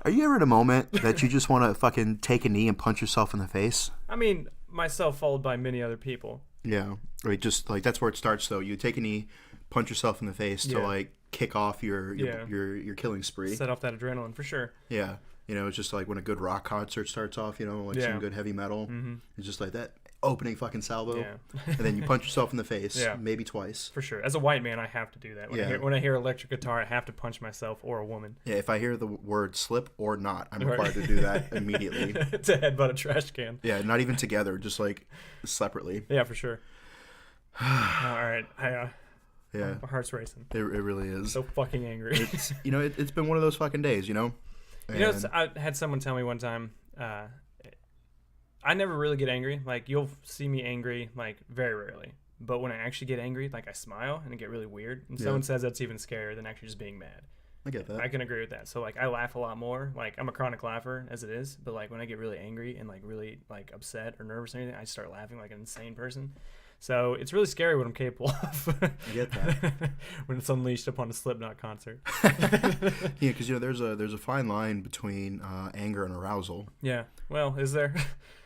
Are you ever at a moment that you just want to fucking take a knee and punch yourself in the face? I mean, myself followed by many other people. Yeah. Right. Just like that's where it starts, though. You take a knee, punch yourself in the face to like kick off your killing spree. Set off that adrenaline for sure. Yeah. It's just like when a good rock concert starts off, like some good heavy metal. Mm-hmm. It's just like that opening fucking salvo. Yeah. And then you punch yourself in the face, maybe twice. For sure. As a white man, I have to do that. When I hear electric guitar, I have to punch myself or a woman. Yeah, if I hear the word slip or not, I'm required to do that immediately. To headbutt a trash can. Yeah, not even together, just like separately. Yeah, for sure. All right. My heart's racing. It really is. So fucking angry. It's it's been one of those fucking days, I had someone tell me one time, I never really get angry. Like, you'll see me angry, like, very rarely. But when I actually get angry, like, I smile and I get really weird. And someone says that's even scarier than actually just being mad. I get that. I can agree with that. So, like, I laugh a lot more. Like, I'm a chronic laugher as it is. But, like, when I get really angry and, like, really, like, upset or nervous or anything, I start laughing like an insane person. So it's really scary what I'm capable of. I get that. When it's unleashed upon a Slipknot concert. Yeah, because there's a fine line between anger and arousal. Yeah. Well, is there?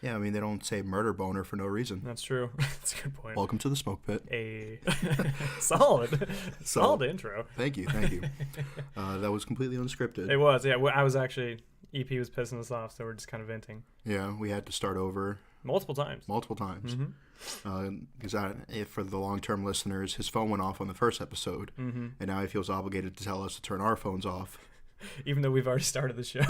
Yeah, I mean they don't say murder boner for no reason. That's true. That's a good point. Welcome to the smoke pit. Solid intro. Thank you. That was completely unscripted. It was. Yeah, I was actually. EP was pissing us off, so we're just kind of venting. Yeah, we had to start over. Multiple times. Because for the long-term listeners, his phone went off on the first episode, and now he feels obligated to tell us to turn our phones off. Even though we've already started the show.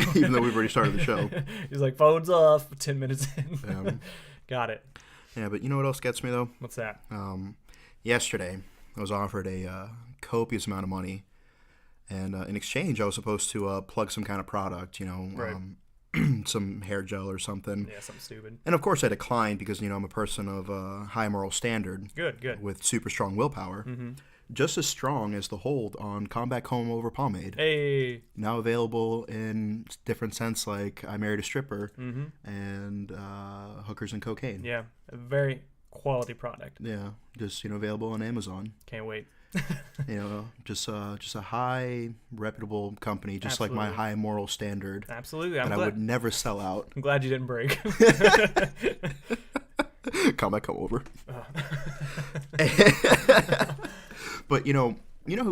He's like, phones off, 10 minutes in. Got it. Yeah, but you know what else gets me, though? What's that? Yesterday, I was offered a copious amount of money, and in exchange, I was supposed to plug some kind of product, right. Some hair gel or something. Yeah, something stupid. And of course I declined because, I'm a person of high moral standard. Good. With super strong willpower. Mm-hmm. Just as strong as the hold on Combat Comb Over Pomade. Hey. Now available in different scents like I Married a Stripper and Hookers and Cocaine. Yeah, a very quality product. Yeah, just, available on Amazon. Can't wait. Just a high reputable company, just Absolutely. like my high moral standard. Absolutely. I would never sell out. I'm glad you didn't break. Combat Come Over. But who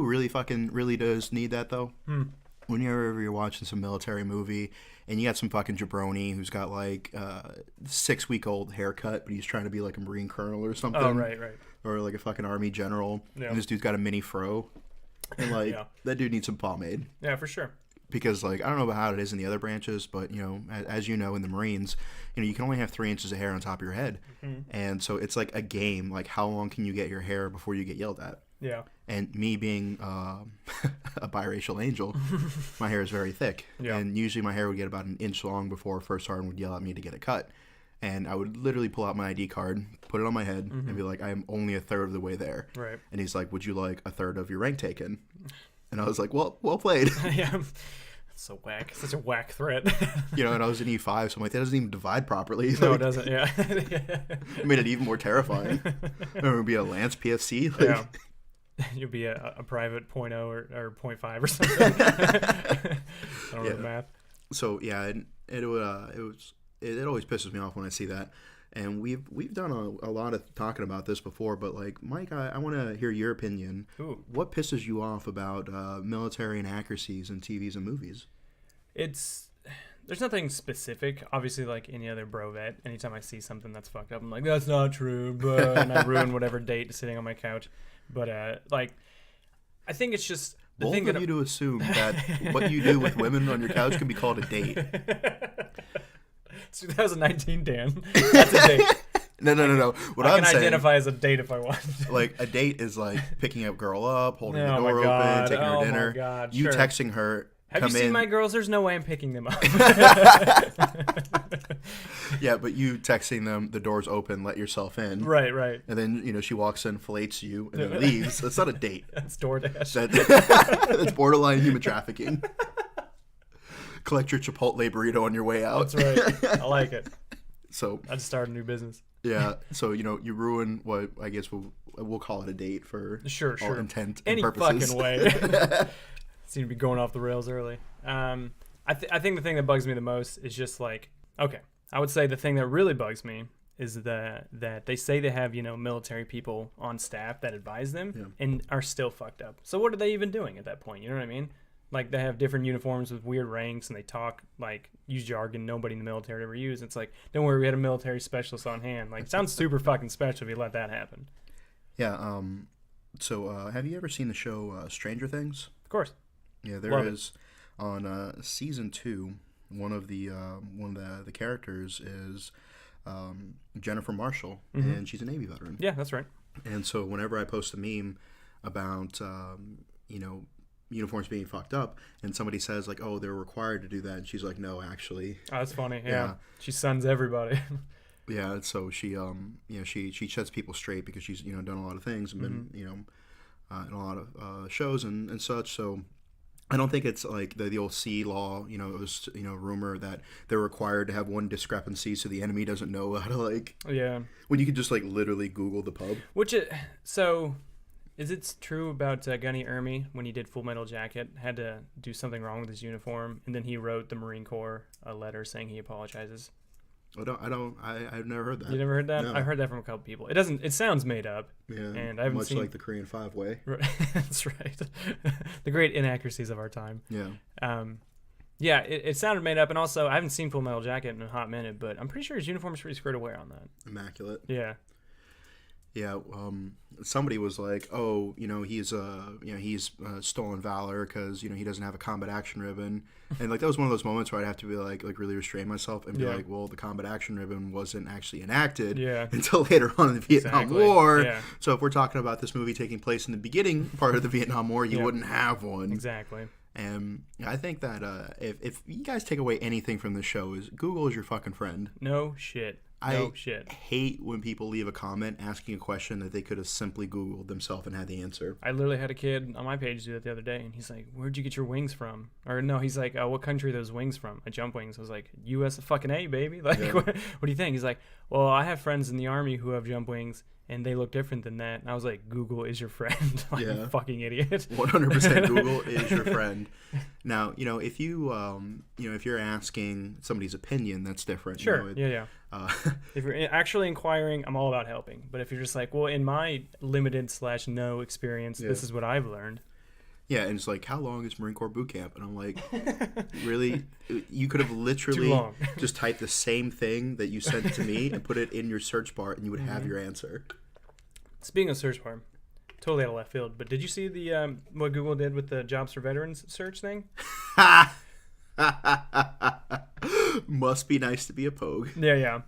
really does need that though? Whenever you're watching some military movie and you got some fucking jabroni who's got like 6-week-old haircut, but he's trying to be like a Marine colonel or something. Oh, right. Or like a fucking army general. Yeah. And this dude's got a mini fro. And like that dude needs some pomade. Yeah, for sure. Because like I don't know about how it is in the other branches, but as you know in the Marines, you can only have 3 inches of hair on top of your head. Mm-hmm. And so it's like a game, like how long can you get your hair before you get yelled at? Yeah. And me being a biracial angel, my hair is very thick. Yeah. And usually my hair would get about an inch long before First Sergeant would yell at me to get it cut. And I would literally pull out my ID card, put it on my head, and be like, I am only a third of the way there. Right. And he's like, would you like a third of your rank taken? And I was like, well played. Yeah. So whack. Such a whack threat. And I was in E5, so I'm like, that doesn't even divide properly. No, like, it doesn't, yeah. It made it even more terrifying. It would be a Lance PFC. Like, yeah. You'll be a private 0.0 or 0.5 or something. I don't know the math. So, yeah, it always pisses me off when I see that. And we've done a lot of talking about this before, but like Mike, I want to hear your opinion. Ooh. What pisses you off about military inaccuracies in TVs and movies? There's nothing specific. Obviously, like any other bro vet, anytime I see something that's fucked up, I'm like, that's not true, and I ruin whatever date sitting on my couch. But I think it's just the Bold thing of you to assume that what you do with women on your couch can be called a date. It's 2019, Dan. That's a date. No. What I I'm can saying, identify as a date if I want. like a date is like picking a girl up, holding the Oh my door God. open, taking her Oh my dinner. God, You sure. texting her. Have you come seen in. my girls? There's no way I'm picking them up. Yeah, but you texting them, the door's open, let yourself in. Right. And then, she walks in, fillets you, and then leaves. That's not a date. That's DoorDash. That's borderline human trafficking. Collect your Chipotle burrito on your way out. That's right. I like it. So I just started a new business. Yeah. So, you ruin what I guess we'll call it a date for Sure. all intent and Any purposes. fucking way. Seem to be going off the rails early. I think the thing that bugs me the most is just like, okay, I would say the thing that really bugs me is that they say they have, military people on staff that advise them and are still fucked up. So what are they even doing at that point? You know what I mean? Like, they have different uniforms with weird ranks, and they talk, like, use jargon nobody in the military ever used. It's like, don't worry, we had a military specialist on hand. Like, it sounds super fucking special if you let that happen. Yeah, so have you ever seen the show Stranger Things? Of course. Yeah, there is. On season 2, one of the characters is Jennifer Marshall, and she's a Navy veteran. Yeah, that's right. And so whenever I post a meme about, uniforms being fucked up, and somebody says like, "Oh, they're required to do that," and she's like, "No, actually." Oh, that's funny. Yeah. She sons everybody. Yeah, so she she sets people straight because she's done a lot of things and been in a lot of shows and such. So I don't think it's like the old sea law. It was rumor that they're required to have one discrepancy so the enemy doesn't know how to when you could just like literally Google the pub. Is it true about Gunny Ermey when he did Full Metal Jacket, had to do something wrong with his uniform, and then he wrote the Marine Corps a letter saying he apologizes? I've never heard that. You never heard that? No. I heard that from a couple people. It sounds made up. Yeah, and I haven't much seen... like the Korean 5-way. That's right. The great inaccuracies of our time. Yeah. Yeah, it sounded made up, and also I haven't seen Full Metal Jacket in a hot minute, but I'm pretty sure his uniform is pretty squared away on that. Immaculate. Yeah. Yeah, somebody was like, "Oh, he's stolen valor because he doesn't have a combat action ribbon," and like that was one of those moments where I'd have to be like really restrain myself and be like, "Well, the combat action ribbon wasn't actually enacted until later on in the Vietnam War." Yeah. So if we're talking about this movie taking place in the beginning part of the Vietnam War, you wouldn't have one. Exactly. And I think that if you guys take away anything from this show, is Google is your fucking friend. No shit. I hate when people leave a comment asking a question that they could have simply Googled themselves and had the answer. I literally had a kid on my page do that the other day, and he's like, "Where'd you get your wings from?" Or no, he's like, "What country are those wings from?" I jump wings. I was like, "U.S. fucking A, baby." Like, what do you think? He's like, "Well, I have friends in the Army who have jump wings, and they look different than that." And I was like, "Google is your friend." Like, you fucking idiot. 100% Google is your friend. Now, if you, if you're asking somebody's opinion, that's different. Sure. If you're actually inquiring, I'm all about helping. But if you're just like, well, in my limited / no experience, this is what I've learned. Yeah, and it's like, how long is Marine Corps boot camp? And I'm like, really? You could have literally just typed the same thing that you sent to me and put it in your search bar, and you would have your answer. Speaking of search bar, totally out of left field, but did you see the what Google did with the Jobs for Veterans search thing? Must be nice to be a pogue. Yeah.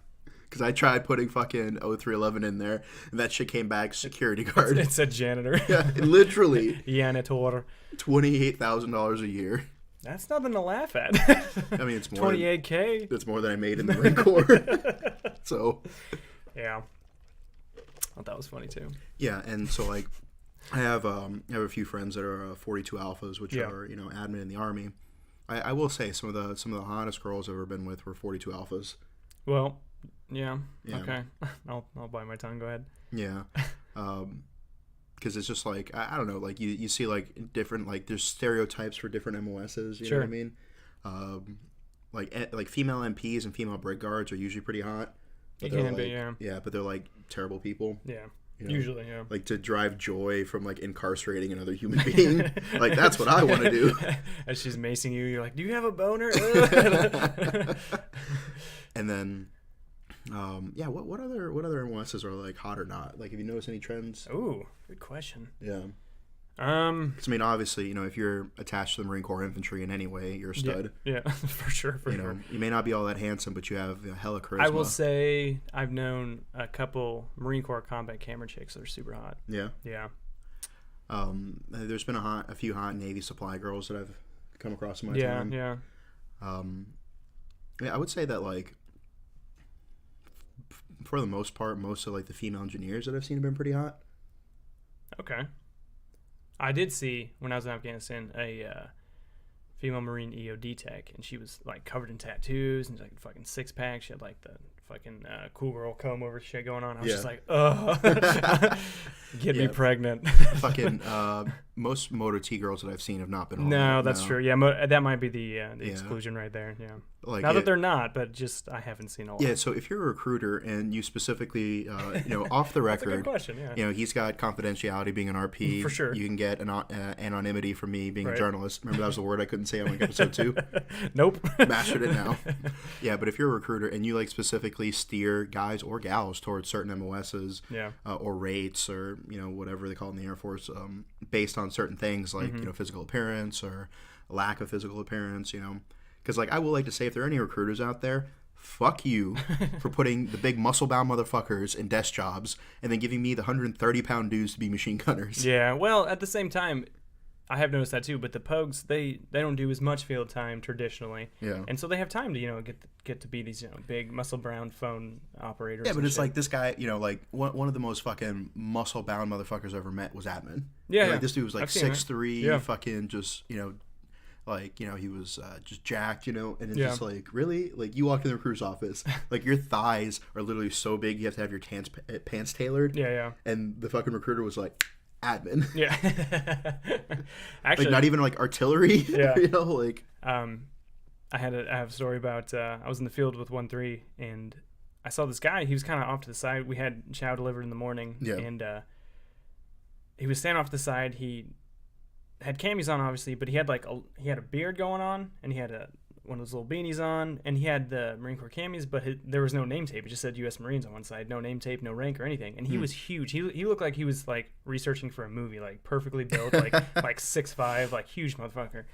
Because I tried putting fucking 0311 in there, and that shit came back security guard. It's a janitor. Yeah, literally. Janitor. $28,000 a year. That's nothing to laugh at. I mean, it's more. $28K. That's more than I made in the Marine Corps. So. Yeah. I thought that was funny too. Yeah, and so like, I have a few friends that are 42 Alphas, which are admin in the Army. I will say some of the hottest girls I've ever been with were 42 Alphas. Well, yeah. Okay. I'll bite my tongue. Go ahead. Yeah. Because it's just like I don't know, like you see like different, like there's stereotypes for different MOSs. You know what I mean? Like female MPs and female brig guards are usually pretty hot. It can be, yeah. Yeah, but they're like terrible people. Yeah. Usually, yeah. Like to drive joy from like incarcerating another human being. Like that's what I want to do. As she's macing you, you're like, "Do you have a boner?" And then, what other MOSs are like hot or not? Like, have you noticed any trends? Ooh, good question. Yeah. 'Cause, I mean, obviously, if you're attached to the Marine Corps infantry in any way, you're a stud. Yeah, for sure. You may not be all that handsome, but you have hella charisma. I will say I've known a couple Marine Corps combat camera chicks that are super hot. Yeah. Yeah. There's been a few hot Navy supply girls that I've come across in my time. Yeah. I would say that like, for the most part, most of like the female engineers that I've seen have been pretty hot. Okay. I did see, when I was in Afghanistan, a female Marine EOD tech, and she was like covered in tattoos and like fucking six pack. She had like the fucking cool girl comb over shit going on. I was just like, ugh, get me pregnant. Fucking most Moto T girls that I've seen have not been. No, that's true. Yeah, that might be the exclusion right there. Yeah. Like not that they're not, but just I haven't seen a lot. Yeah, so if you're a recruiter and you specifically, off the record, that's a good question, yeah. He's got confidentiality being an RP. For sure. You can get anonymity from me being a journalist. Remember that was the word I couldn't say on like episode 2? Nope. Mastered it now. Yeah, but if you're a recruiter and you like specifically steer guys or gals towards certain MOSs, or rates or whatever they call it in the Air Force, based on certain things like physical appearance or lack of physical appearance, Because, I will like to say, if there are any recruiters out there, fuck you for putting the big muscle-bound motherfuckers in desk jobs and then giving me the 130-pound dudes to be machine gunners. Yeah, well, at the same time, I have noticed that too, but the Pogues, they don't do as much field time traditionally. Yeah. And so they have time to, get to be these, big muscle-bound phone operators. Yeah, but it's like this guy, one of the most fucking muscle-bound motherfuckers I ever met was Admin. Yeah. This dude was 6'3", fucking just, he was just jacked, and it's just really? You walk in the recruiter's office, your thighs are literally so big you have to have your pants tailored. Yeah. And the fucking recruiter was like, Admin. Yeah. Actually. Not even artillery. Yeah. I have a story about, I was in the field with 1-3 and I saw this guy, he was kind of off to the side. We had chow delivered in the morning. Yeah. And he was standing off to the side. He had camis on, obviously, but he had he had a beard going on, and he had one of those little beanies on, and he had the Marine Corps camis, but there was no name tape. It just said U.S. Marines on one side, no name tape, no rank or anything. And he was huge. He looked like he was researching for a movie, perfectly built, 6'5", huge motherfucker.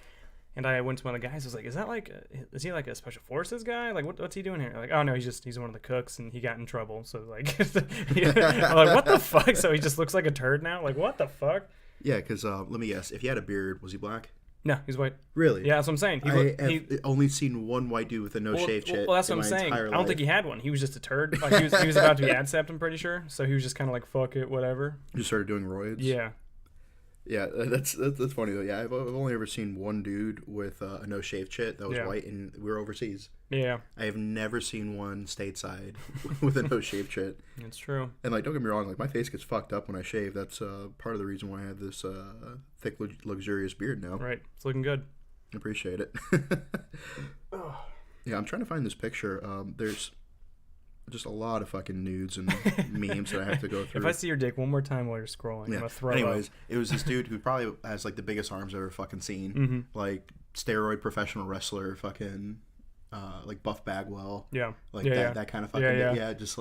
And I went to one of the guys. I was like, is he a special forces guy? What's he doing here? Oh no, he's one of the cooks, and he got in trouble. So I'm like, what the fuck? So he just looks like a turd now. What the fuck? Yeah, because let me guess. If he had a beard, was he black? No, he's white. Really? Yeah, that's what I'm saying. I have only seen one white dude with a no-shave chit. Well, that's what I'm saying. I don't think he had one. He was just a turd. He was about to be ADSEPT, I'm pretty sure. So he was just kind of fuck it, whatever. Just started doing roids? Yeah. Yeah, that's funny though. Yeah, I've only ever seen one dude with a no-shave chit that was white, and we were overseas. Yeah. I have never seen one stateside with a no-shave chit. That's true. And don't get me wrong, my face gets fucked up when I shave. That's part of the reason why I have this thick, luxurious beard now. Right. It's looking good. Appreciate it. Yeah, I'm trying to find this picture. There's just a lot of fucking nudes and memes that I have to go through. If I see your dick one more time while you're scrolling, I'm gonna throw up. It was this dude who probably has the biggest arms I've ever fucking seen. Mm-hmm. Steroid professional wrestler, fucking Buff Bagwell. Yeah. That kind of fucking just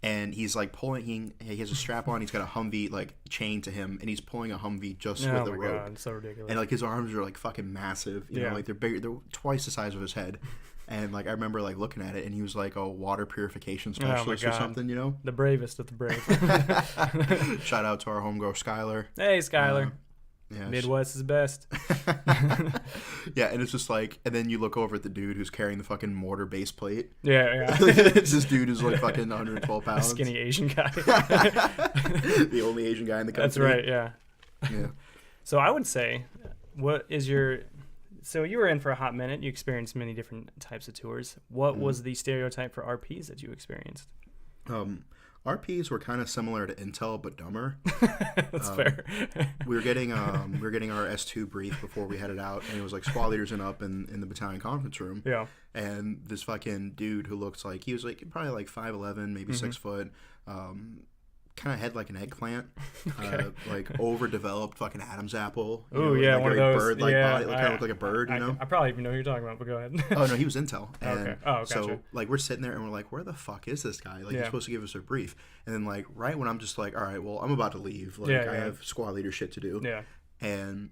and he's pulling. He has a strap on. He's got a Humvee chained to him, and he's pulling a Humvee just with a rope. Oh my god, it's so ridiculous. And his arms are fucking massive. You know, they're bigger. They're twice the size of his head. And I remember looking at it, and he was a water purification specialist or something. The bravest of the brave. Shout out to our homegirl Skylar. Hey, Skylar. Yeah, Midwest is best. Yeah, and it's just and then you look over at the dude who's carrying the fucking mortar base plate. Yeah. This dude is fucking 112 pounds. A skinny Asian guy. The only Asian guy in the company. That's right. Yeah. Yeah. So I would say, what is your? So you were in for a hot minute. You experienced many different types of tours. What was the stereotype for RPs that you experienced? RPs were kind of similar to Intel, but dumber. That's fair. we were getting our S2 brief before we headed out, and it was squad leaders and up in the battalion conference room. Yeah. And this fucking dude who looks he was probably 5'11", maybe 6 foot. Kind of head like an eggplant, Okay. Overdeveloped fucking Adam's apple. Oh yeah, one of those. Bird-like body, kind of looked like a bird. I probably even know who you're talking about, but go ahead. Oh no, he was Intel. And okay. Oh, gotcha. So we're sitting there and we're where the fuck is this guy? He's supposed to give us a brief, and then right when I'm just all right, well, I'm about to leave. I have squad leader shit to do. Yeah. And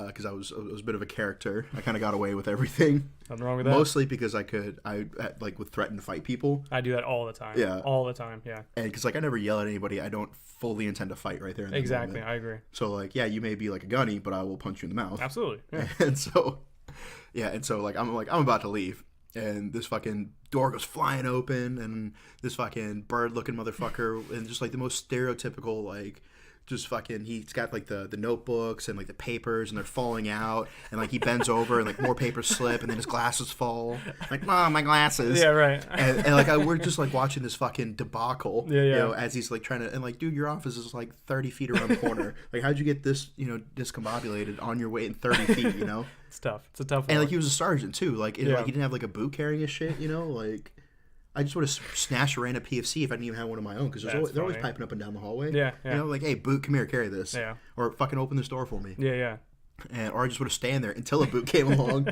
because I was a bit of a character, I kind of got away with everything. Nothing wrong with that. Mostly because I would threaten to fight people. I do that all the time. Yeah, all the time. Yeah. And because I never yell at anybody, I don't fully intend to fight right there. Exactly, I agree. So you may be a gunny, but I will punch you in the mouth. Absolutely. Yeah. And so I'm about to leave, and this fucking door goes flying open, and this fucking bird-looking motherfucker, and just the most stereotypical just fucking, he's got like the notebooks and like the papers, and they're falling out, and like he bends over and like more papers slip, and then his glasses fall. Like, Mom, my glasses. Yeah, right. And like we're just like watching this fucking debacle. Yeah, yeah. You know, as he's like trying to, and like, dude, your office is like 30 feet around the corner. Like, how'd you get this, you know, discombobulated on your way in 30 feet? You know, It's tough. It's a tough one. and like he was a sergeant too. Like, Yeah. like he didn't have like a boot carrying his shit. You know, like. I just would have snatched a random PFC if I didn't even have one of my own, because they're always funny. piping up and down the hallway. Yeah, yeah. You know, like, hey, boot, come here, carry this. Yeah. Or fucking open this door for me. Yeah, yeah. Or I just would have stand there until a boot came along.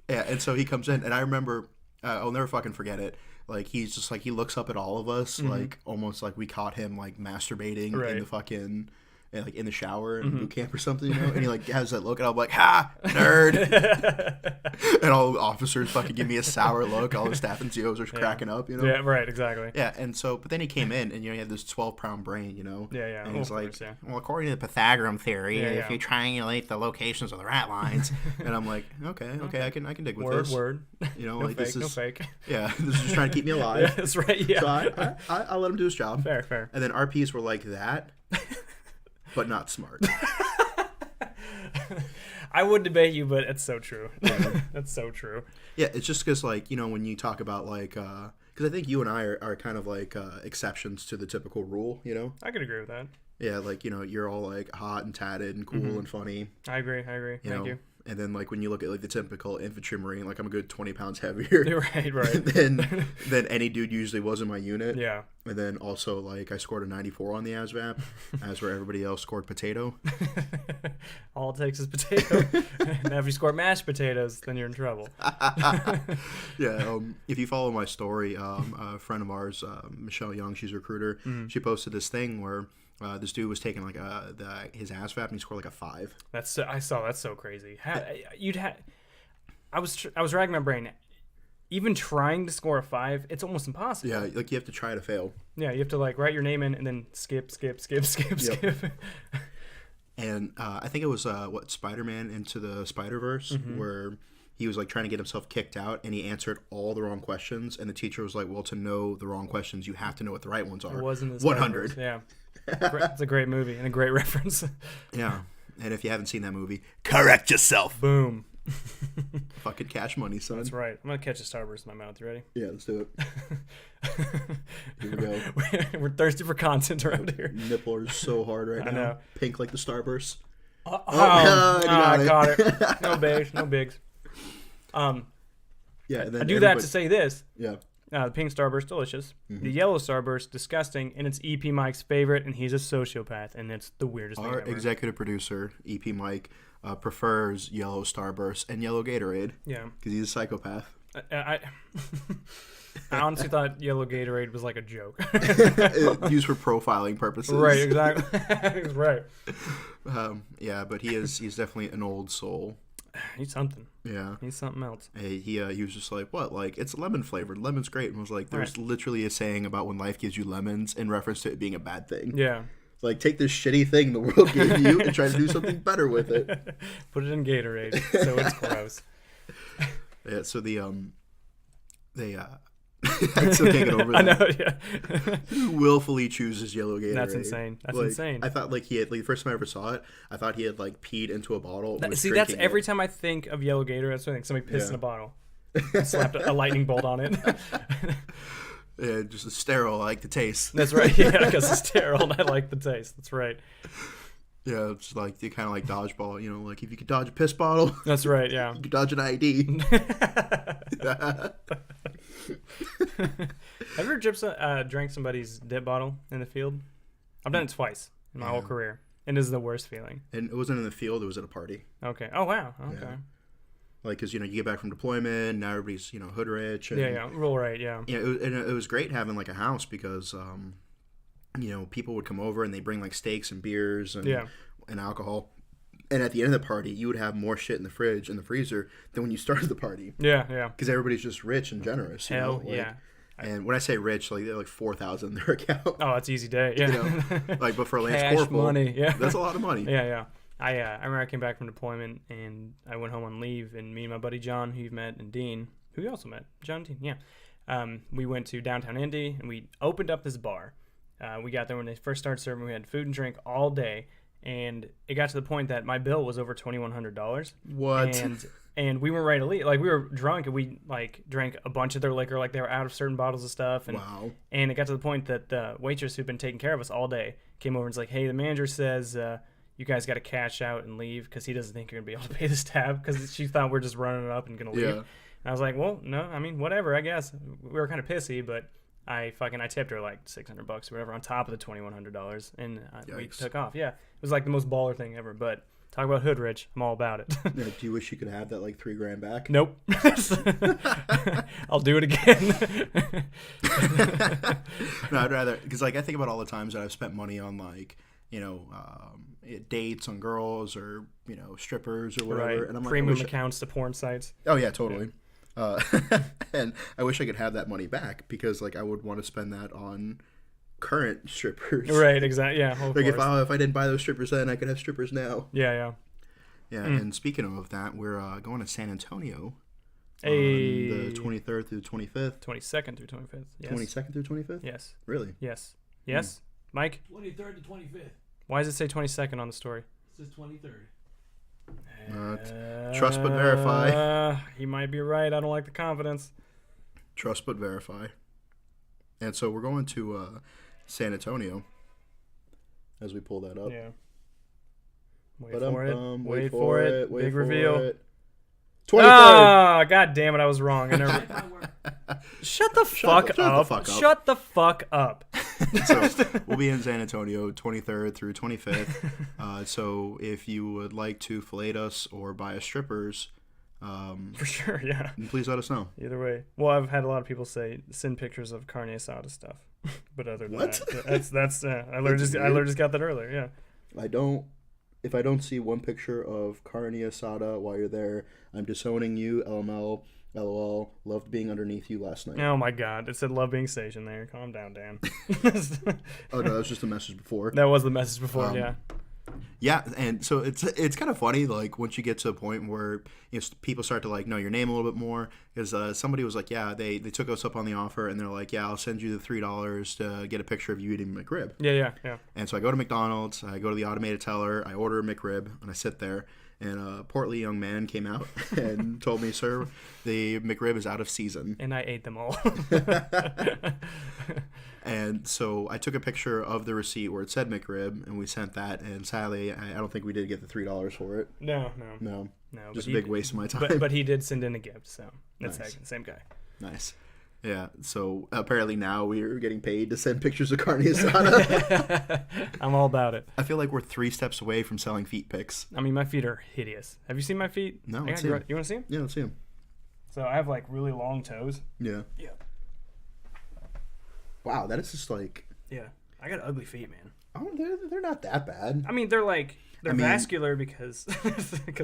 Yeah, and so he comes in, and I remember, I'll never fucking forget it. Like, he's just like, he looks up at all of us, like, almost like we caught him, like, masturbating Right. in the fucking, like, in the shower in boot camp or something, you know? And he, like, has that look, and I'm like, ha, nerd. And all the officers fucking give me a sour look. All the staff and COs are cracking up, you know? Yeah, right, exactly. Yeah, and so, but then he came in, and, you know, he had this 12-pound brain, you know? Yeah, yeah. And Well, he's of like, course, yeah. well, according to the Pythagorean theory, Yeah, if yeah. you triangulate the locations of the rat lines, and I'm like, okay, I can dig with Word, this. word. You know, No like, fake, this no is, fake. yeah, this is just trying to keep me Yeah, alive. that's right, yeah. So I'll let him do his job. Fair, fair. And then RPs were like that, but not smart. I would debate you, but it's so true. That's so true. Yeah, it's just because, like, you know, when you talk about, like, because I think you and I are kind of, like, exceptions to the typical rule, you know? I could agree with that. Yeah, like, you know, you're all, like, hot and tatted and cool and funny. I agree. Thank you. And then, like, when you look at, like, the typical infantry marine, like, I'm a good 20 pounds heavier Right. than any dude usually was in my unit. Yeah. And then also, like, I scored a 94 on the ASVAB, as where everybody else scored potato. All it takes is potato. Now, if you score mashed potatoes, then you're in trouble. Yeah, if you follow my story, a friend of ours, Michelle Young, she's a recruiter, she posted this thing where this dude was taking, like, his ASVAB, and he scored, like, a 5. I saw that's so crazy. I was ragging my brain. Even trying to score a 5, it's almost impossible. Yeah, like, you have to try to fail. Yeah, you have to, like, write your name in and then skip. And I think it was Spider-Man Into the Spider-Verse, where he was like trying to get himself kicked out, and he answered all the wrong questions, and the teacher was like, well, to know the wrong questions, you have to know what the right ones are. It wasn't 100. Yeah. It's a great movie and a great reference. Yeah, and if you haven't seen that movie, correct yourself. Boom. Fucking Cash Money, son. That's right. I'm gonna catch a Starburst in my mouth. You ready? Yeah, let's do it. Here we go. We're thirsty for content around here. Nipple are so hard right now. I know. Pink like the Starburst. Oh, God, you got it. got it. No bigs. Yeah, and then I do that to say this. Yeah. The pink Starburst, delicious. The yellow Starburst, disgusting, and it's EP Mike's favorite, and he's a sociopath, and it's the weirdest thing Our ever. executive producer, EP Mike, prefers yellow Starburst and yellow Gatorade. Yeah. Because he's a psychopath. I honestly thought yellow Gatorade was like a joke. Used for profiling purposes. Right, exactly. Right. Yeah, but he's definitely an old soul. He's something. Yeah. He's something else. He was just like, what? Like, it's lemon flavored. Lemon's great. And was like, there's literally a saying about when life gives you lemons in reference to it being a bad thing. Yeah. Like, take this shitty thing the world gave you and try to do something better with it. Put it in Gatorade, so it's gross. Yeah, so I still can't get over that. I know, yeah. He willfully chooses yellow Gatorade. That's insane. That's Like, insane. I thought, like, he had, like, the first time I ever saw it, I thought he had, like, peed into a bottle. And was See, that's drinking every it. time I think of yellow Gatorade, that's what I think. Somebody pissed Yeah. in a bottle. Slapped a lightning bolt on it. Yeah, just a sterile, I like the taste. That's right, yeah, because it's sterile and I like the taste. That's right. Yeah, it's like, you kind of like dodgeball, you know, like, if you could dodge a piss bottle, That's right, yeah. you could dodge an ID. Have you ever drank somebody's dip bottle in the field? I've done it twice in my whole career. And it is the worst feeling. And it wasn't in the field, it was at a party. Okay. Oh, wow. Okay. Yeah. Like, because, you know, you get back from deployment, now everybody's, you know, hood rich. And, Yeah. Real right, yeah. Yeah, it was great having, like, a house because, you know, people would come over and they bring, like, steaks and beers and alcohol. And at the end of the party, you would have more shit in the fridge and the freezer than when you started the party. Yeah. Because everybody's just rich and generous. Hell, you know? Like, yeah. And when I say rich, like, they're like 4,000 in their account. Oh, it's easy day. Yeah. You know? Like, but for a Lance Cash Corporal, money, yeah. that's a lot of money. Yeah. I remember I came back from deployment and I went home on leave, and me and my buddy John, who you've met, and Dean, who you also met, John and Dean, yeah. We went to downtown Indy and we opened up this bar. We got there when they first started serving. We had food and drink all day, and it got to the point that my bill was over $2,100. What? And we weren't ready to leave. Like, we were drunk, and we like drank a bunch of their liquor. Like, they were out of certain bottles of stuff. And, Wow. And it got to the point that the waitress who'd been taking care of us all day came over and was like, "Hey, the manager says you guys got to cash out and leave because he doesn't think you're gonna be able to pay this tab," because she thought we're just running it up and gonna leave. Yeah. And I was like, "Well, no, I mean, whatever, I guess." We were kind of pissy, but I tipped her like $600 or whatever on top of the $2,100, and we took off. Yeah, it was like the most baller thing ever. But talk about hood rich, I'm all about it. Yeah, do you wish you could have that like $3,000 back? Nope. I'll do it again. No, I'd rather, because like I think about all the times that I've spent money on like, you know, dates on girls or, you know, strippers or whatever, Right. and I'm like, Premium accounts to porn sites. oh yeah, totally. And I wish I could have that money back because like I would want to spend that on current strippers. Right. Exactly. Yeah. Of Like if course. I didn't buy those strippers then, I could have strippers now. Yeah. Yeah. Yeah. And speaking of that, we're going to San Antonio Hey. on the 23rd through the 25th. 22nd through 25th. Yes. 22nd through 25th. Yes. Really? Yes. Yes. Mike, 23rd to 25th. why does it say 22nd on the story? It says 23rd. Trust but verify. He might be right. I don't like the confidence. Trust but verify. And so we're going to San Antonio as we pull that up. Yeah. Wait Ba-dum-bum, for it. Wait for it. wait Big for reveal. it. 23rd. Ah, god damn it! I was wrong. I never... Shut the fuck the up. fuck up. Shut the fuck up. So we'll be in San Antonio 23rd through 25th. So if you would like to fillet us or buy us strippers, For sure, yeah. please let us know. Either way. Well, I've had a lot of people say send pictures of carne asada stuff. But other than What? that, that's I literally just got that earlier. Yeah. If I don't see one picture of carne asada while you're there, I'm disowning you. LML. LOL. Loved being underneath you last night. Oh my god, it said love being stationed there. Calm down, Dan. Oh no, that was just a message before. That was the message before. Yeah. Yeah, and so it's kind of funny, like once you get to a point where people start to like know your name a little bit more, because somebody was like, yeah, they took us up on the offer, and they're like, yeah, I'll send you the $3 to get a picture of you eating McRib. Yeah. And so I go to McDonald's, I go to the automated teller, I order a McRib, and I sit there, and a portly young man came out and told me, sir, the McRib is out of season. And I ate them all. And so I took a picture of the receipt where it said McRib, and we sent that. And sadly, I don't think we did get the $3 for it. No. Just a big waste of my time. But he did send in a gift, so that's Nice. same guy. Nice. Yeah. So apparently now we're getting paid to send pictures of carne asada. I'm all about it. I feel like we're 3 steps away from selling feet pics. I mean, my feet are hideous. Have you seen my feet? No, You let's see 'em. want to see them? Yeah, let's see them. So I have like really long toes. Yeah. Yeah. Wow, that is just like. Yeah. I got ugly feet, man. Oh, they're not that bad. I mean, they're I mean- vascular because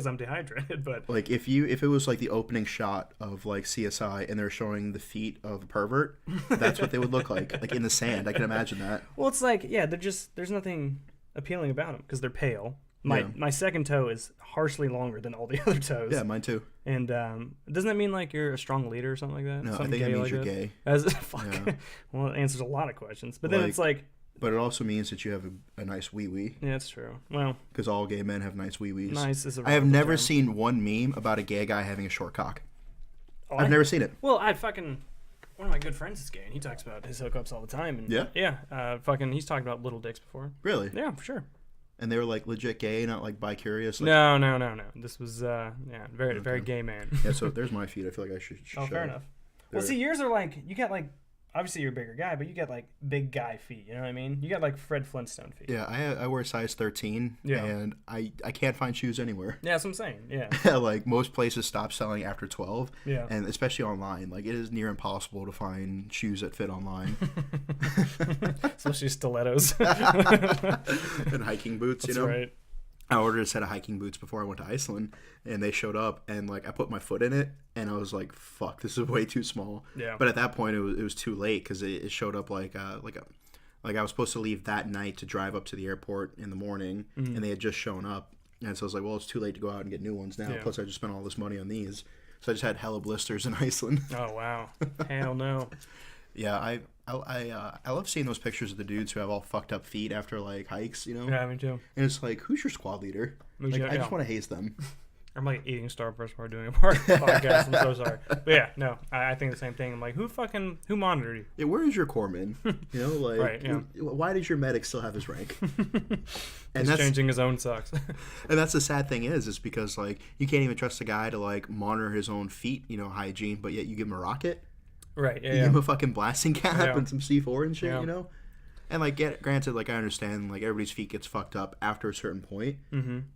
I'm dehydrated, but Like if it was like the opening shot of like CSI and they're showing the feet of a pervert, that's what they would look like in the sand. I can imagine that. well, it's like there's nothing appealing about them because they're pale. My second toe is harshly longer than all the other toes. Yeah, mine too. And doesn't that mean like you're a strong leader or something like that? No, Something I think it gay means like you're that? gay. Fuck. Yeah. Well, it answers a lot of questions. But then it's like, But it also means that you have a nice wee wee, yeah, it's true. Well, because all gay men have nice wee wees. nice is a I have relative never term. seen one meme about a gay guy having a short cock. Oh, I've never seen it. Well, one of my good friends is gay, and he talks about his hookups all the time. And Yeah? Yeah. He's talked about little dicks before. Really? Yeah, for sure. And they were like legit gay, not like bi-curious. Like, No. This was, very gay man. Yeah, so there's my feet. I feel like I should Oh, show. fair enough. Well, see, yours are like, you got like, obviously you're a bigger guy, but you got like big guy feet. You know what I mean? You got like Fred Flintstone feet. Yeah, I wear size 13, Yeah. and I can't find shoes anywhere. Yeah, that's what I'm saying. Yeah. Like most places stop selling after 12, Yeah. and especially online. Like it is near impossible to find shoes that fit online. Especially stilettos. And hiking boots, That's you know. right. I ordered a set of hiking boots before I went to Iceland, and they showed up, and like I put my foot in it, and I was like, "Fuck, this is way too small." Yeah. But at that point, it was too late because it showed up like I was supposed to leave that night to drive up to the airport in the morning, and they had just shown up, and so I was like, "Well, it's too late to go out and get new ones now." Yeah. Plus, I just spent all this money on these, so I just had hella blisters in Iceland. Oh, wow. Hell no. Yeah, I love seeing those pictures of the dudes who have all fucked up feet after like hikes, you know. Yeah, me too. And it's like, who's your squad leader? Me Like, too, I just yeah. want to haze them. I'm like eating Starburst while we're doing a podcast. I'm so sorry. But yeah, no, I think the same thing. I'm like, who monitored you? Yeah, where is your corpsman? You know, like, Right, yeah. why does your medic still have his rank? He's changing his own socks. And that's the sad thing is because like you can't even trust a guy to like monitor his own feet, you know, hygiene, but yet you give him a rocket, Right, yeah, you give him a fucking blasting cap Yeah. and some C4 and shit, Yeah. you know. And like, granted, like I understand, like everybody's feet gets fucked up after a certain point,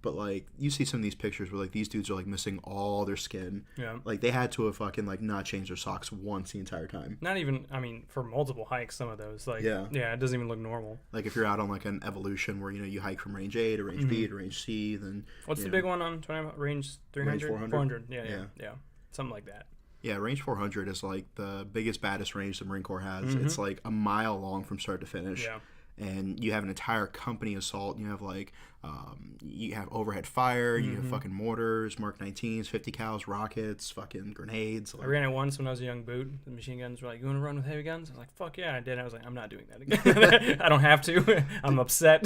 but like you see some of these pictures where like these dudes are like missing all their skin, Yeah. like they had to have fucking like not changed their socks once the entire time. Not even, I mean, for multiple hikes, some of those. Like, Yeah. it doesn't even look normal. Like if you're out on like an evolution where you know you hike from range A to range B to range C, then What's you the know, big one on 20 range 300? 400? 400. Yeah. Yeah. Something like that. Yeah, range 400 is like the biggest, baddest range the Marine Corps has. It's like a mile long from start to finish. Yeah. And you have an entire company assault. You have like, you have overhead fire. You have fucking mortars, Mark 19s, 50 cals, rockets, fucking grenades. I Like, ran it once when I was a young boot. The machine guns were like, "You want to run with heavy guns?" I was like, "Fuck yeah, I did." I was like, "I'm not doing that again. I don't have to. I'm upset."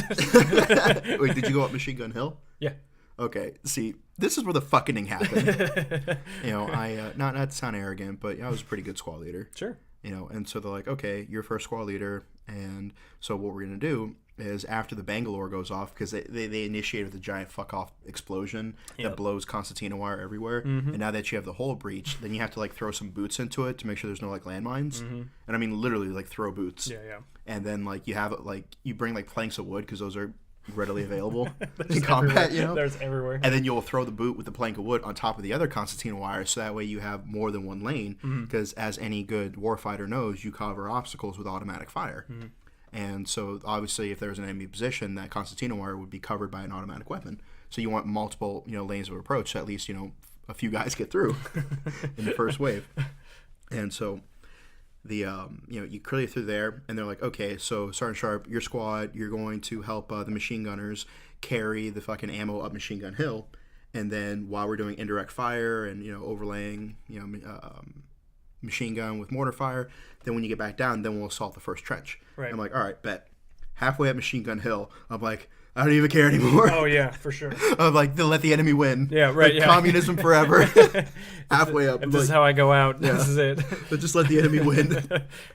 Wait, did you go up Machine Gun Hill? Yeah. Okay, see, this is where the fucking happened. You know, I not to sound arrogant, but I was a pretty good squad leader. Sure. You know, and so they're like, okay, you're first squad leader, and so what we're gonna do is after the Bangalore goes off, because they initiated the giant fuck off explosion that blows concertina wire everywhere, and now that you have the hull breach, then you have to like throw some boots into it to make sure there's no like landmines, and I mean literally like throw boots, Yeah. and then like you have like you bring like planks of wood because those are readily available in combat, you know. There's everywhere. And then you'll throw the boot with the plank of wood on top of the other concertina wire, so that way you have more than one lane. Because as any good warfighter knows, you cover obstacles with automatic fire. And so obviously, if there's an enemy position, that concertina wire would be covered by an automatic weapon. So you want multiple, you know, lanes of approach. So at least you know a few guys get through in the first wave. And so the you know, you clear through there, and they're like, okay, so Sergeant Sharp, your squad, you're going to help the machine gunners carry the fucking ammo up Machine Gun Hill, and then while we're doing indirect fire and you know overlaying, you know, machine gun with mortar fire, then when you get back down, then we'll assault the first trench. Right. I'm like, all right, bet. Halfway up Machine Gun Hill, I'm like, I don't even care anymore. Oh yeah, for sure. I'm like, they'll let the enemy win. Yeah, right, Like, yeah. Communism forever. Halfway up, If I'm this like, is how I go out, this is it. but just let the enemy win,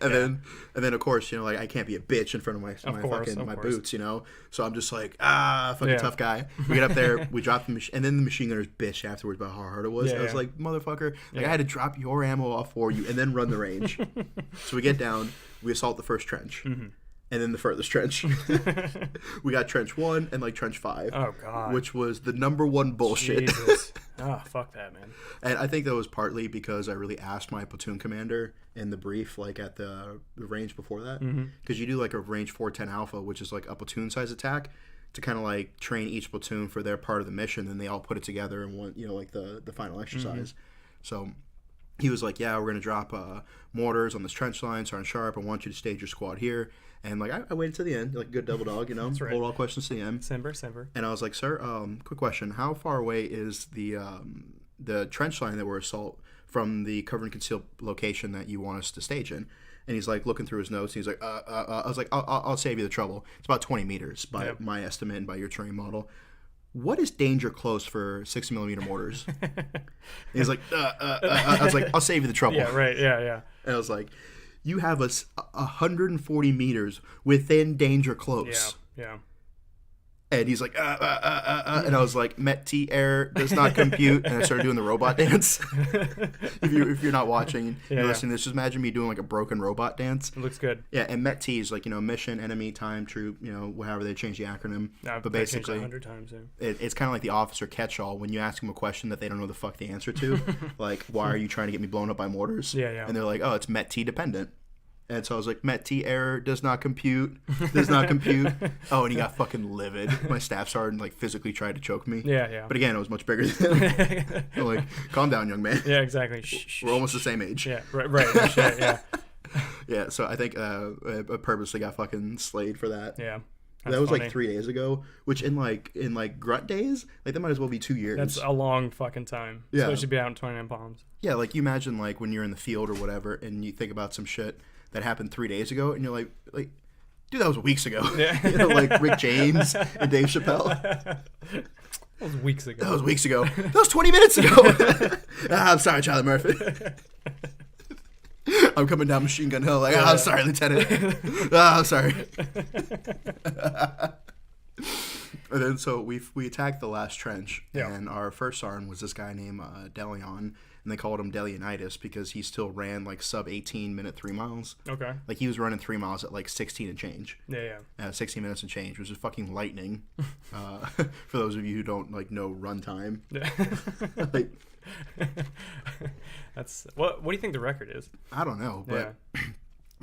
and then of course, you know, like I can't be a bitch in front of my Of course. boots, you know. So I'm just like, fucking Yeah. tough guy. We get up there, we drop the and then the machine gunners bitch afterwards about how hard it was. Yeah, I was yeah. like, motherfucker, like I had to drop your ammo off for you and then run the range. So we get down, we assault the first trench. And then the furthest trench. We got trench 1 and like trench 5. Oh god. Which was the number one bullshit. Jesus. Oh, fuck that, man. And I think that was partly because I really asked my platoon commander in the brief, like at the range before that. Because you do like a range 410 alpha, which is like a platoon size attack, to kind of like train each platoon for their part of the mission. And they all put it together in one, you know, like the final exercise. So he was like, yeah, we're going to drop mortars on this trench line. Sergeant Sharp, I want you to stage your squad here. And like I waited to the end, like a good double dog, you know, right. hold all questions to the end. Simber. And I was like, sir, quick question. How far away is the trench line that we're assault from the cover and conceal location that you want us to stage in? And he's like looking through his notes. And he's like, I was like, I'll save you the trouble. It's about 20 meters by my estimate and by your terrain model. What is danger close for 60mm mortars? And he's like, I was like, I'll save you the trouble. Yeah, right. Yeah. And I was like, you have us 140 meters within danger close. Yeah. And he's like, and I was like, Met T error does not compute. And I started doing the robot dance. if you're not watching, you're listening to this, just imagine me doing like a broken robot dance. It looks good. Yeah, and Met T is like, you know, mission, enemy, time, troop, you know, however they change the acronym. But basically, 100 times. Yeah. it's kind of like the officer catch-all when you ask them a question that they don't know the fuck the answer to. Like, why are you trying to get me blown up by mortars? Yeah. And they're like, oh, it's Met T dependent. And so I was like, Met T error does not compute. Does not compute. Oh, and he got fucking livid. My staff sergeant like physically tried to choke me. Yeah. But again, it was much bigger than him. I'm like, calm down, young man. Yeah, exactly. Shh, We're almost the same age. Yeah, right. Shit, yeah. Yeah, so I think I purposely got fucking slayed for that. Yeah. That was funny. like 3 days ago, which in grunt days, like that might as well be 2 years. That's a long fucking time. Yeah. Especially to be out in 29 Palms. Yeah, like you imagine like when you're in the field or whatever and you think about some shit that happened 3 days ago, and you're like, dude, that was weeks ago. Yeah. You know, like Rick James and Dave Chappelle. That was weeks ago. That was weeks ago. That was 20 minutes ago. I'm sorry, Charlie Murphy. I'm coming down Machine Gun Hill. Like, I'm sorry, Lieutenant. I'm sorry. And then so we attacked the last trench, and our first sergeant was this guy named Delion, and they called him Delionitis because he still ran like sub 18-minute 3 miles. Okay. Like he was running 3 miles at like 16 and change. Yeah. 16 minutes and change, which is fucking lightning. For those of you who don't like know run time. Yeah. Like, That's what do you think the record is? I don't know, but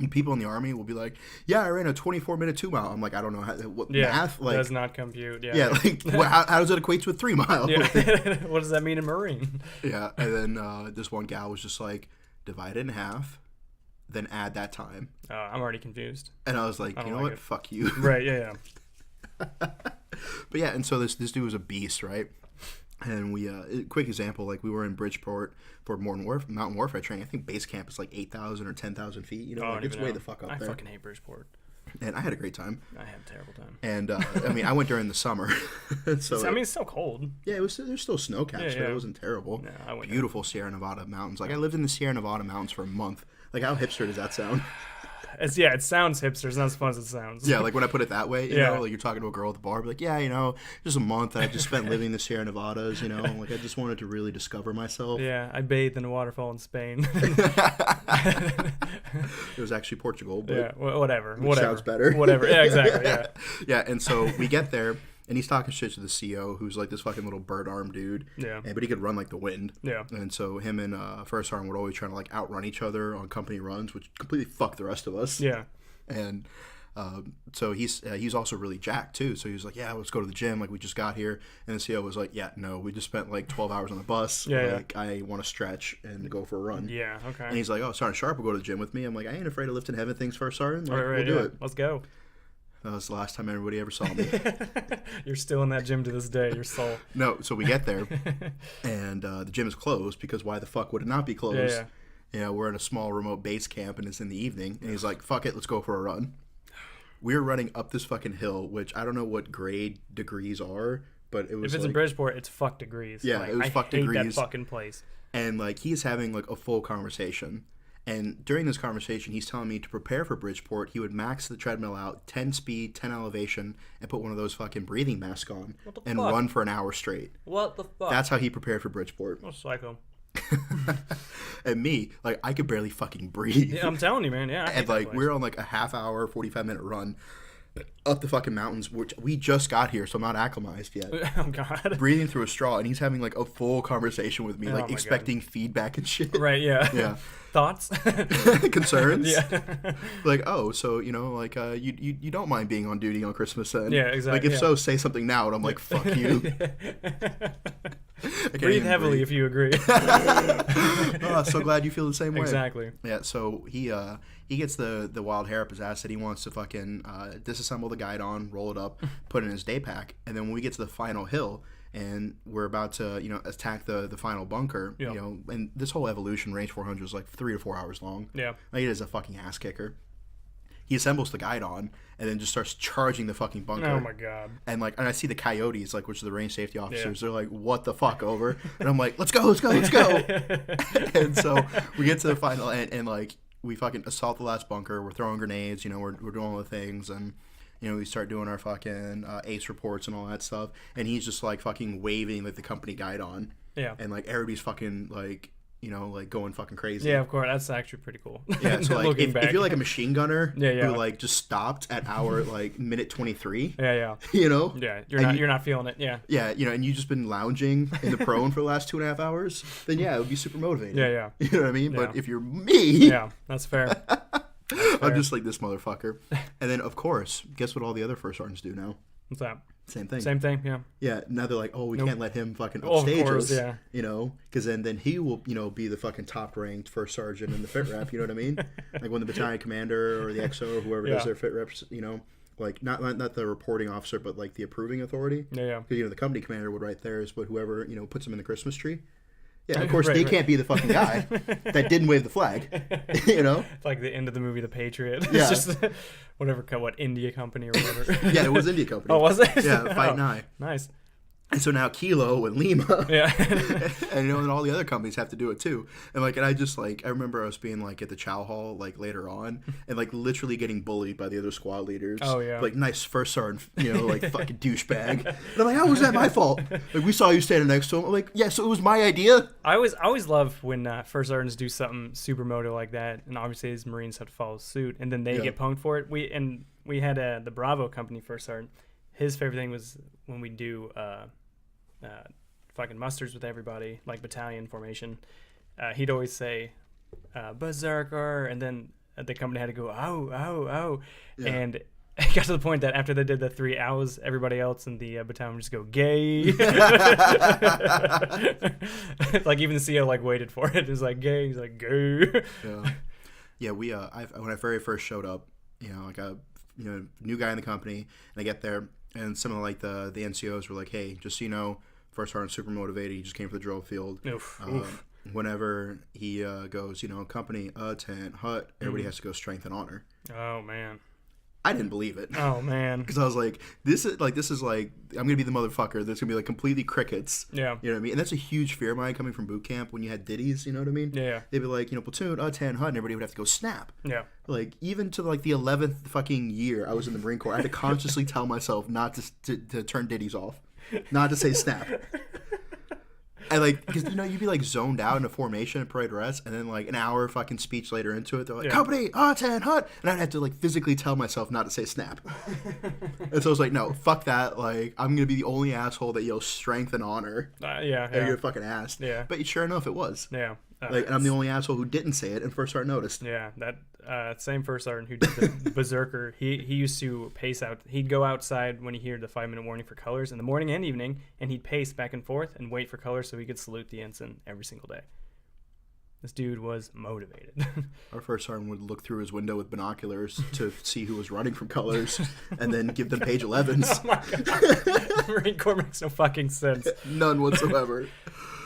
people in the Army will be like, "Yeah, I ran a 24-minute 2 mile." I'm like, I don't know what math like does not compute. Yeah, like how does it equate to a 3 mile? Yeah. What does that mean in Marine? Yeah, and then this one gal was just like, divide it in half, then add that time. I'm already confused. And I was like, you know what? Fuck you. Right? Yeah. But yeah, and so this dude was a beast, right? And we, quick example, like we were in Bridgeport for mountain warfare training. I think base camp is like 8,000 or 10,000 feet. You know, like it's way the fuck up there. I fucking hate Bridgeport. And I had a great time. I had a terrible time. And I mean, I went during the summer, so it's still cold. Yeah, there's still snow caps, but it wasn't terrible. No, I went Beautiful Sierra Nevada mountains. Like I lived in the Sierra Nevada mountains for a month. Like how hipster does that sound? It sounds hipster. It's not as fun as it sounds. Yeah, like when I put it that way, you know, like you're talking to a girl at the bar, be like, yeah, you know, just a month that I just spent living in the Sierra Nevadas, you know, like I just wanted to really discover myself. Yeah, I bathed in a waterfall in Spain. It was actually Portugal, but yeah, whatever. Sounds better. Whatever. Yeah, exactly. Yeah. Yeah, and so we get there. And he's talking shit to the CO, who's like this fucking little bird arm dude. Yeah. But he could run like the wind. Yeah. And so him and First Sergeant would always try to like outrun each other on company runs, which completely fucked the rest of us. Yeah. And so he's also really jacked too. So he was like, yeah, let's go to the gym. Like we just got here. And the CO was like, yeah, no, we just spent like 12 hours on the bus. Yeah. Like I want to stretch and go for a run. Yeah. Okay. And he's like, oh, Sergeant Sharp will go to the gym with me. I'm like, I ain't afraid of lifting heavy things, First Sergeant. Like, right, we'll do it. Let's go. That was the last time everybody ever saw me. You're still in that gym to this day. Your soul. No, so we get there, and the gym is closed because why the fuck would it not be closed? Yeah. You know, we're at a small remote base camp, and it's in the evening, and he's like, fuck it, let's go for a run. We were running up this fucking hill, which I don't know what grade degrees are, but it was if it's like, in Bridgeport, it's fuck degrees. Yeah, like, it was fuck I hate degrees. that fucking place. And like he's having like a full conversation. And during this conversation, he's telling me to prepare for Bridgeport. He would max the treadmill out, 10 speed, 10 elevation, and put one of those fucking breathing masks on and run for an hour straight. What the fuck? That's how he prepared for Bridgeport. Oh, psycho. And me, like, I could barely fucking breathe. Yeah, I'm telling you, man. Yeah. And like, we're on like a half hour, 45-minute run up the fucking mountains, which we just got here, so I'm not acclimatized yet. Oh, God. Breathing through a straw, and he's having like a full conversation with me, like expecting feedback and shit. Right, yeah. Yeah. Thoughts? Concerns? Yeah. Like, oh, so, you know, like, you don't mind being on duty on Christmas then? Yeah, exactly. Like, if so, say something now. And I'm like, fuck you. Breathe heavily if you agree. Oh, so glad you feel the same way. Exactly. Yeah, so he gets the wild hair up his ass that he wants to fucking disassemble the guidon, roll it up, put it in his day pack. And then when we get to the final hill, and we're about to, you know, attack the final bunker, you know, and this whole evolution, Range 400, is like 3 to 4 hours long. Yeah. Like, it is a fucking ass kicker. He assembles the guidon and then just starts charging the fucking bunker. Oh, my God. And I see the coyotes, like, which are the range safety officers. Yeah. They're like, what the fuck, over? And I'm like, let's go. And so we get to the final, and like, we fucking assault the last bunker. We're throwing grenades, you know, we're doing all the things, and you know, we start doing our fucking ace reports and all that stuff. And he's just like fucking waving like the company guidon. Yeah. And like everybody's fucking like, you know, like going fucking crazy. Yeah, of course. That's actually pretty cool. Yeah, so like if you're like a machine gunner who like just stopped at our like minute 23. Yeah. You know? Yeah, you're not feeling it. Yeah. Yeah, you know, and you've just been lounging in the prone for the last 2.5 hours, then yeah, it would be super motivating. Yeah. You know what I mean? Yeah. But if you're me, yeah, that's fair. I'm just like this motherfucker. And then of course, guess what all the other first sergeants do now? What's that? Same thing. Same thing, yeah. Yeah, now they're like, oh, we can't let him fucking Oh, of upstage course, us, yeah. you know, because then he will, you know, be the fucking top-ranked first sergeant in the fit rep, you know what I mean? Like when the battalion commander or the XO or whoever does their fit reps, you know, like not the reporting officer, but like the approving authority. Yeah. Because, you know, the company commander would write theirs, but whoever, you know, puts them in the Christmas tree, Yeah, of course, Right, they right. can't be the fucking guy that didn't wave the flag, you know? It's like the end of the movie The Patriot. Yeah. It's just what India Company or whatever. Yeah, it was India Company. Oh, was it? Yeah, Fight Oh, Nye. nice. And so now Kilo and Lima, Yeah. and and all the other companies have to do it too. And like, and I just like, I remember us being like at the chow hall like later on, and like literally getting bullied by the other squad leaders. Oh, yeah. Like, nice first sergeant, like fucking douchebag. And I'm like, how was that my fault? Like, we saw you standing next to him. I'm like, yeah, so it was my idea. I always love when first sergeants do something supermoto like that, and obviously as Marines have to follow suit, and then they Yeah. get punked for it. We had the Bravo company first sergeant. His favorite thing was when we do fucking musters with everybody, like battalion formation. He'd always say berserker, and then the company had to go ow ow ow, Yeah. and it got to the point that after they did the 3 hours, everybody else in the battalion would just go gay. Like even the CO like waited for it. It was like gay. He's like gay. Yeah, yeah. We when I very first showed up, like a new guy in the company, and I get there, and some of like the NCOs were like, hey, just so you know, first sergeant super motivated. He just came for the drill field. Oof. Whenever he goes, company, tent, hut, everybody has to go strength and honor. Oh man. I didn't believe it. Oh man. Because I was like, this is like I'm gonna be the motherfucker that's gonna be like completely crickets. Yeah. You know what I mean? And that's a huge fear of mine coming from boot camp when you had ditties, you know what I mean? Yeah. They'd be like, platoon, 10, hut, and everybody would have to go snap. Yeah. Like, even to like the 11th fucking year I was in the Marine Corps, I had to consciously tell myself not to turn ditties off, not to say snap. And like, because you'd be like zoned out in a formation at parade rest, and then like an hour fucking speech later into it, they're like, Yeah. company, 10, hut, and I'd have to like physically tell myself not to say snap. And so I was like, no, fuck that. Like, I'm gonna be the only asshole that yells strength and honor. Yeah. And Yeah. you're fucking asked. Yeah. But sure enough, it was. Yeah. Like, and I'm the only asshole who didn't say it, and first sergeant noticed. Yeah, that same first sergeant who did the berserker, he used to pace out. He'd go outside when he heard the 5-minute warning for colors in the morning and evening, and he'd pace back and forth and wait for colors so he could salute the ensign every single day. This dude was motivated. Our first sergeant would look through his window with binoculars to see who was running from colors, and then give them page 11s. Oh my god, Marine Corps makes no fucking sense. None whatsoever.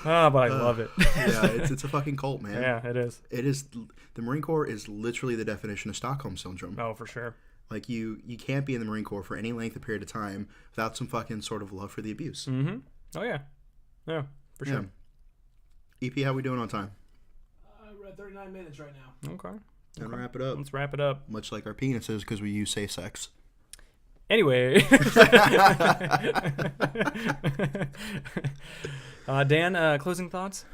Ah, but I love it. Yeah, it's a fucking cult, man. Yeah, it is. It is. The Marine Corps is literally the definition of Stockholm syndrome. Oh, for sure. Like, you can't be in the Marine Corps for any length of period of time without some fucking sort of love for the abuse. Mm-hmm. Oh yeah, yeah, for sure. EP, how we doing on time? We're at 39 minutes right now. Okay. And wrap it up. Let's wrap it up. Much like our penises, because we use safe sex. Anyway, Dan, closing thoughts?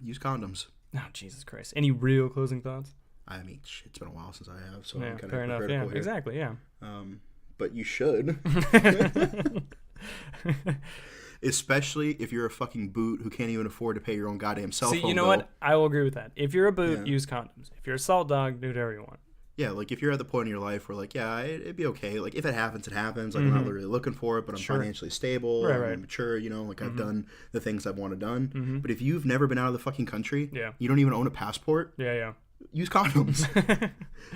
Use condoms. Oh, Jesus Christ. Any real closing thoughts? I mean, it's been a while since I have, so Yeah, I'm kind fair of enough. hypocritical Yeah, here. exactly. Yeah. But you should. Especially if you're a fucking boot who can't even afford to pay your own goddamn cell See, phone you know bill. what? I will agree with that. If you're a boot, Yeah. use condoms. If you're a salt dog, do whatever you want. Yeah, like if you're at the point in your life where like, yeah, it'd be okay. Like if it happens, it happens. Like I'm not really looking for it, but I'm Sure. financially stable. Right, I'm right. mature, like I've done the things I've wanted done. Mhm. But if you've never been out of the fucking country, Yeah. you don't even own a passport, Yeah, yeah. use condoms.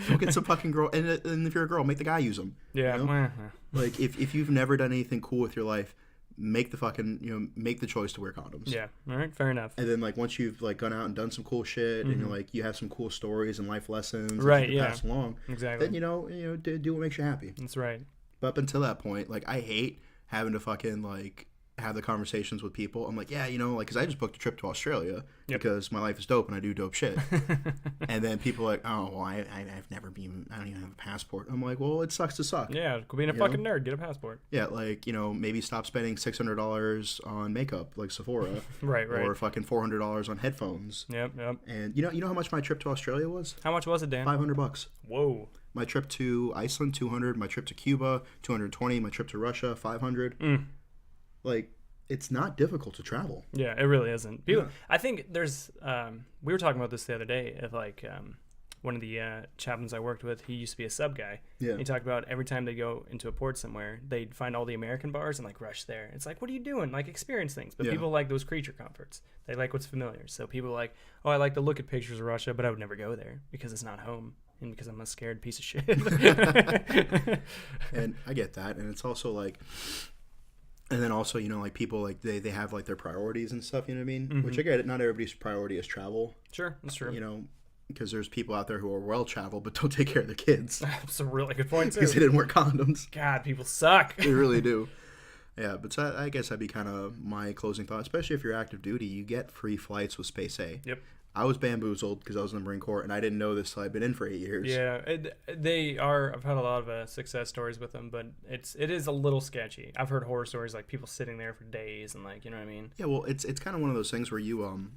Go get some fucking girl. And if you're a girl, make the guy use them. Yeah. You know? eh. Like if you've never done anything cool with your life, make the fucking, make the choice to wear condoms. Yeah. All right. Fair enough. And then like once you've like gone out and done some cool shit, and you're like you have some cool stories and life lessons, that Right, you can yeah. pass along. Exactly. Then do what makes you happy. That's right. But up until that point, like I hate having to fucking like have the conversations with people. I'm like, yeah, like because I just booked a trip to Australia because my life is dope and I do dope shit. And then people are like, oh, well, I've never been. I don't even have a passport. I'm like, well, it sucks to suck. Yeah. Could being a fucking nerd. Get a passport. Yeah, like maybe stop spending $600 on makeup like Sephora, Right. Right. or fucking $400 on headphones. Yep. Yep. And you know how much my trip to Australia was? How much was it, Dan? $500. Whoa. My trip to Iceland, 200. My trip to Cuba, 220. My trip to Russia, 500. Like, it's not difficult to travel. Yeah, it really isn't. People, Yeah. I think there's. We were talking about this the other day. Of like one of the chaplains I worked with, he used to be a sub guy. Yeah. He talked about every time they go into a port somewhere, they'd find all the American bars and like rush there. It's like, what are you doing? Like experience things. But Yeah. people like those creature comforts. They like what's familiar. So people are like, oh, I like to look at pictures of Russia, but I would never go there because it's not home and because I'm a scared piece of shit. And I get that. And it's also like, And then also, you know, like people like they have like their priorities and stuff, you know what I mean? Mm-hmm. Which I get it. Not everybody's priority is travel, Sure, that's true. you know, because there's people out there who are well traveled but don't take care of their kids That's a really good point, because they too. didn't wear condoms. God, people suck. They really do. Yeah, but so I guess that'd be kind of my closing thought. Especially if you're active duty, you get free flights with Space A. Yep. I was bamboozled because I was in the Marine Corps, and I didn't know this till I've been in for 8 years. Yeah, they are. I've had a lot of success stories with them, but it is a little sketchy. I've heard horror stories like people sitting there for days and like, you know what I mean? Yeah, well, it's kind of one of those things where you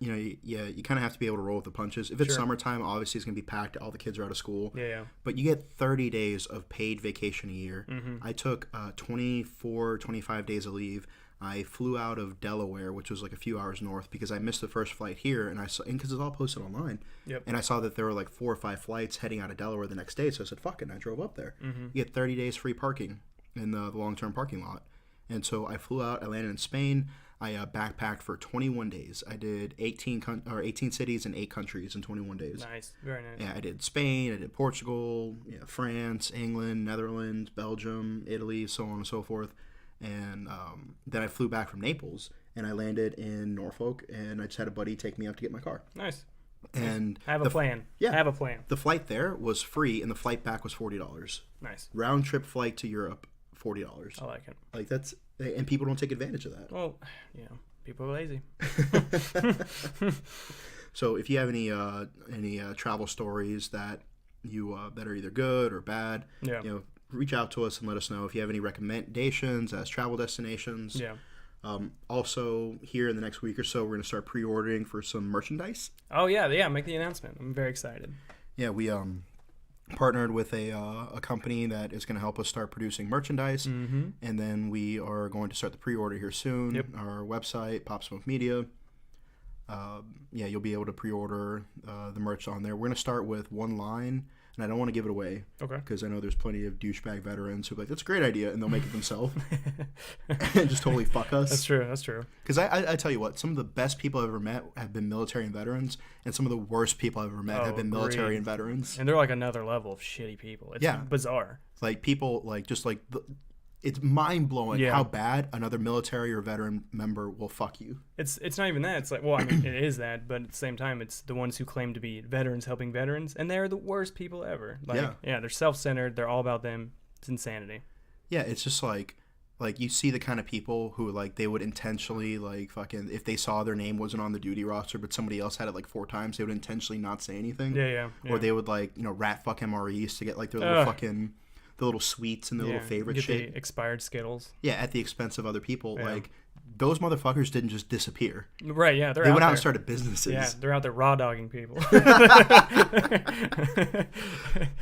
you know, you kind of have to be able to roll with the punches. If it's Sure. summertime, obviously it's gonna be packed. All the kids are out of school. Yeah. But you get 30 days of paid vacation a year. Mm-hmm. I took 24, 25 days of leave. I flew out of Delaware, which was like a few hours north, because I missed the first flight here, and I saw, and because it's all posted online. Yep. And I saw that there were like 4 or 5 flights heading out of Delaware the next day, so I said, "Fuck it," and I drove up there. Mm-hmm. You get 30 days free parking in the long-term parking lot, and so I flew out. I landed in Spain. I backpacked for 21 days. I did 18 cities in 8 countries in 21 days. Nice, very nice. Yeah, I did Spain, I did Portugal, France, England, Netherlands, Belgium, Italy, so on and so forth. And then I flew back from Naples, and I landed in Norfolk, and I just had a buddy take me up to get my car. Nice. And Have a plan. yeah. Have a plan. the flight there was free, and the flight back was $40. Nice. Round trip flight to Europe, $40. I like it. Like that's, and people don't take advantage of that. Well, yeah, people are lazy. So if you have any travel stories that you that are either good or bad, Yeah. you know, reach out to us and let us know if you have any recommendations as travel destinations. Yeah. Also, here in the next week or so, we're going to start pre-ordering for some merchandise. Oh yeah. Make the announcement. I'm very excited. Yeah, we partnered with a company that is going to help us start producing merchandise, Mm-hmm. and then we are going to start the pre-order here soon. Yep. Our website, Pop Smoke Media. Yeah, you'll be able to pre-order the merch on there. We're going to start with one line, and I don't want to give it away Okay. because I know there's plenty of douchebag veterans who are like, that's a great idea, and they'll make it themselves and just totally fuck us. That's true. That's true. Because I tell you what, some of the best people I've ever met have been military and veterans, and some of the worst people I've ever met have been military agreed. and veterans. And they're like another level of shitty people. It's Yeah. bizarre. Like people, it's mind blowing Yeah. how bad another military or veteran member will fuck you. It's not even that. It's like, well, I mean, it is that, but at the same time, it's the ones who claim to be veterans helping veterans, and they're the worst people ever. Like, Yeah. they're self-centered. They're all about them. It's insanity. Yeah, it's just like you see the kind of people who like they would intentionally like fucking if they saw their name wasn't on the duty roster but somebody else had it like 4 times, they would intentionally not say anything. Yeah. Or they would like, you know, rat fuck MREs to get like their little fucking the little sweets and their little favorite get shit. the expired Skittles. Yeah, at the expense of other people. Yeah. Like those motherfuckers didn't just disappear. Right, yeah. They They're went out there. and started businesses. Yeah, they're out there raw dogging people.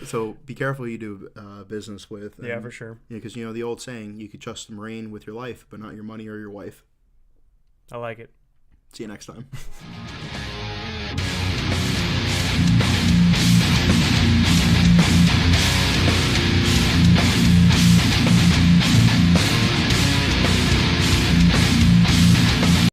So be careful who you do business with. Yeah, for sure. Yeah, because you know the old saying, you could trust the Marine with your life, but not your money or your wife. I like it. See you next time.